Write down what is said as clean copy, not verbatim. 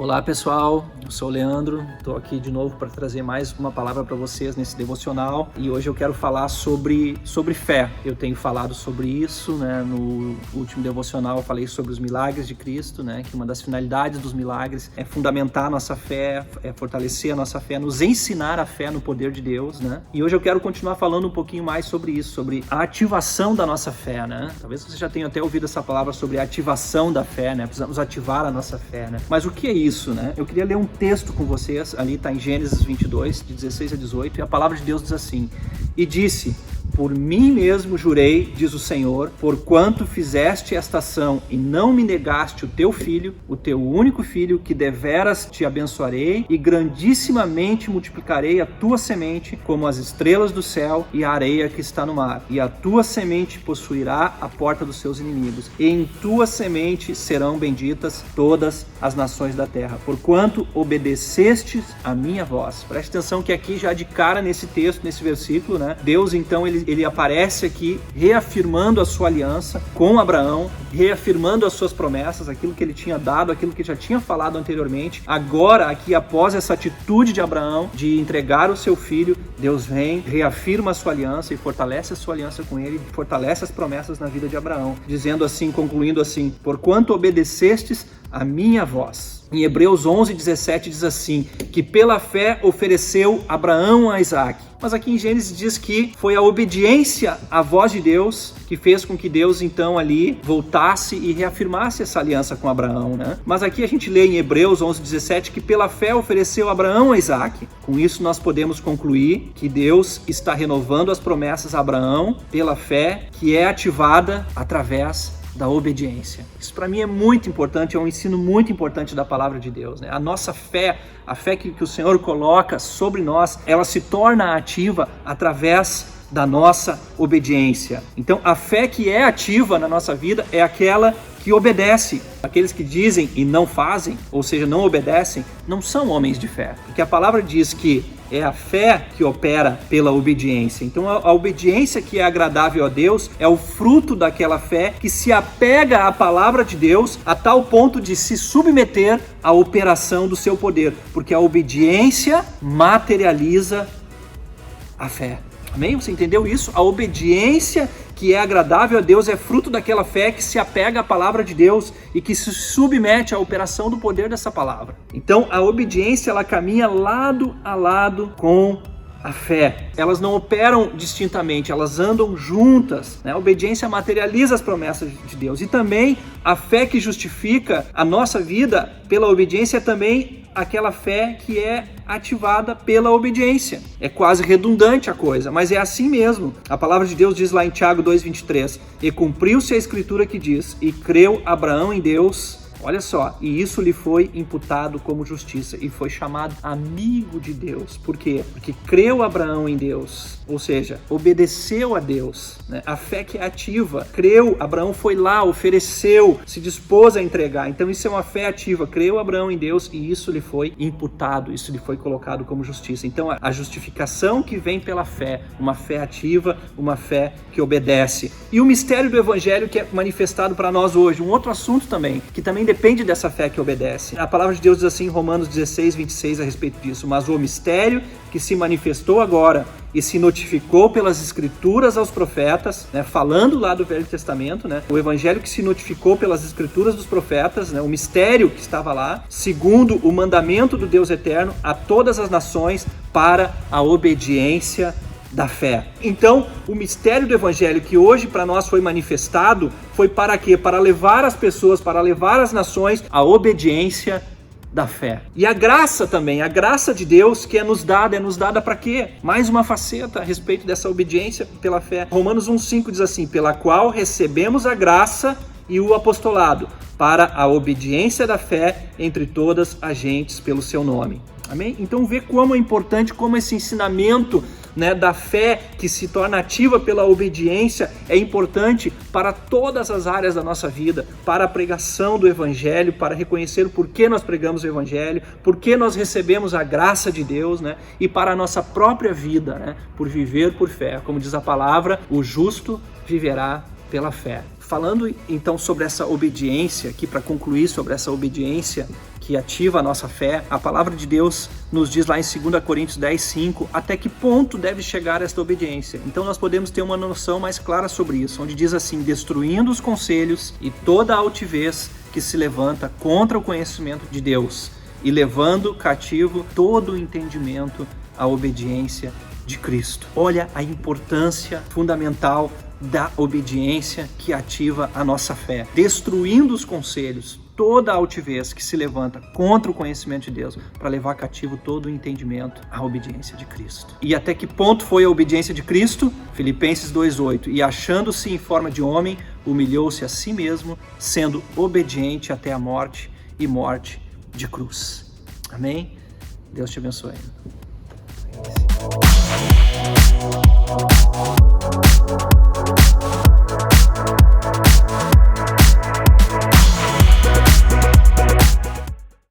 Olá pessoal, eu sou o Leandro, estou aqui de novo para trazer mais uma palavra para vocês nesse devocional e hoje eu quero falar sobre fé. Eu tenho falado sobre isso, no último devocional eu falei sobre os milagres de Cristo, que uma das finalidades dos milagres é fundamentar a nossa fé, é fortalecer a nossa fé, nos ensinar a fé no poder de Deus, E hoje eu quero continuar falando um pouquinho mais sobre isso, sobre a ativação da nossa fé, Talvez você já tenha até ouvido essa palavra sobre a ativação da fé, Precisamos ativar a nossa fé, Mas o que é isso, Eu queria ler um texto com vocês, ali está em Gênesis 22, de 16 a 18, e a palavra de Deus diz assim: E disse: Por mim mesmo jurei, diz o Senhor, porquanto fizeste esta ação e não me negaste o teu filho, o teu único filho, que deveras te abençoarei e grandissimamente multiplicarei a tua semente como as estrelas do céu e a areia que está no mar. E a tua semente possuirá a porta dos seus inimigos. E em tua semente serão benditas todas as nações da terra, porquanto obedecestes a minha voz. Preste atenção que aqui já de cara nesse texto, nesse versículo, Deus então ele aparece aqui reafirmando a sua aliança com Abraão, reafirmando as suas promessas, aquilo que ele tinha dado, aquilo que já tinha falado anteriormente. Agora, aqui após essa atitude de Abraão de entregar o seu filho, Deus vem, reafirma a sua aliança e fortalece a sua aliança com ele, fortalece as promessas na vida de Abraão, dizendo assim, concluindo assim: porquanto obedecestes a minha voz. Em Hebreus 11:17 diz assim, que pela fé ofereceu Abraão a Isaac. Mas aqui em Gênesis diz que foi a obediência à voz de Deus que fez com que Deus então ali voltasse e reafirmasse essa aliança com Abraão, Mas aqui a gente lê em Hebreus 11:17 que pela fé ofereceu Abraão a Isaac. Com isso nós podemos concluir que Deus está renovando as promessas a Abraão pela fé, que é ativada através da obediência. Isso para mim é muito importante, é um ensino muito importante da palavra de Deus, A nossa fé, a fé que o Senhor coloca sobre nós, ela se torna ativa através da nossa obediência. Então a fé que é ativa na nossa vida é aquela que obedece. Aqueles que dizem e não fazem, ou seja, não obedecem, não são homens de fé. Porque a palavra diz que é a fé que opera pela obediência. Então a obediência que é agradável a Deus é o fruto daquela fé que se apega à palavra de Deus a tal ponto de se submeter à operação do seu poder. Porque a obediência materializa a fé. Amém? Você entendeu isso? A obediência que é agradável a Deus é fruto daquela fé que se apega à palavra de Deus e que se submete à operação do poder dessa palavra. Então a obediência ela caminha lado a lado com a fé. Elas não operam distintamente, elas andam juntas. A obediência materializa as promessas de Deus. E também a fé que justifica a nossa vida pela obediência é também aquela fé que é ativada pela obediência. É quase redundante a coisa, mas é assim mesmo. A palavra de Deus diz lá em Tiago 2:23, e cumpriu-se a escritura que diz, e creu Abraão em Deus, olha só, e isso lhe foi imputado como justiça e foi chamado amigo de Deus. Por quê? Porque creu Abraão em Deus, ou seja, obedeceu a Deus, A fé que é ativa. Creu, Abraão foi lá, ofereceu, se dispôs a entregar. Então isso é uma fé ativa. Creu Abraão em Deus e isso lhe foi imputado, isso lhe foi colocado como justiça. Então a justificação que vem pela fé, uma fé ativa, uma fé que obedece. E o mistério do evangelho que é manifestado para nós hoje, um outro assunto também, que também depende dessa fé que obedece. A palavra de Deus diz assim em Romanos 16:26 a respeito disso: mas o mistério que se manifestou agora e se notificou pelas escrituras aos profetas, falando lá do Velho Testamento, o evangelho que se notificou pelas escrituras dos profetas, o mistério que estava lá, segundo o mandamento do Deus eterno a todas as nações para a obediência da fé. Então, o mistério do evangelho que hoje para nós foi manifestado foi para quê? Para levar as pessoas, para levar as nações à obediência da fé. E a graça também, a graça de Deus que é nos dada para quê? Mais uma faceta a respeito dessa obediência pela fé. Romanos 1:5 diz assim: pela qual recebemos a graça e o apostolado para a obediência da fé entre todas as gentes pelo seu nome. Amém? Então vê como é importante, como esse ensinamento da fé que se torna ativa pela obediência é importante para todas as áreas da nossa vida, para a pregação do evangelho, para reconhecer o porquê nós pregamos o evangelho, porquê nós recebemos a graça de Deus, e para a nossa própria vida, por viver por fé. Como diz a palavra, o justo viverá pela fé. Falando então sobre essa obediência, aqui para concluir sobre essa obediência que ativa a nossa fé. A palavra de Deus nos diz lá em 2 Coríntios 10:5, até que ponto deve chegar esta obediência. Então nós podemos ter uma noção mais clara sobre isso, onde diz assim: destruindo os conselhos e toda a altivez que se levanta contra o conhecimento de Deus, e levando cativo todo o entendimento à obediência de Cristo. Olha a importância fundamental da obediência que ativa a nossa fé. Destruindo os conselhos, toda a altivez que se levanta contra o conhecimento de Deus, para levar cativo todo o entendimento à obediência de Cristo. E até que ponto foi a obediência de Cristo? Filipenses 2:8. E achando-se em forma de homem, humilhou-se a si mesmo, sendo obediente até a morte, e morte de cruz. Amém? Deus te abençoe.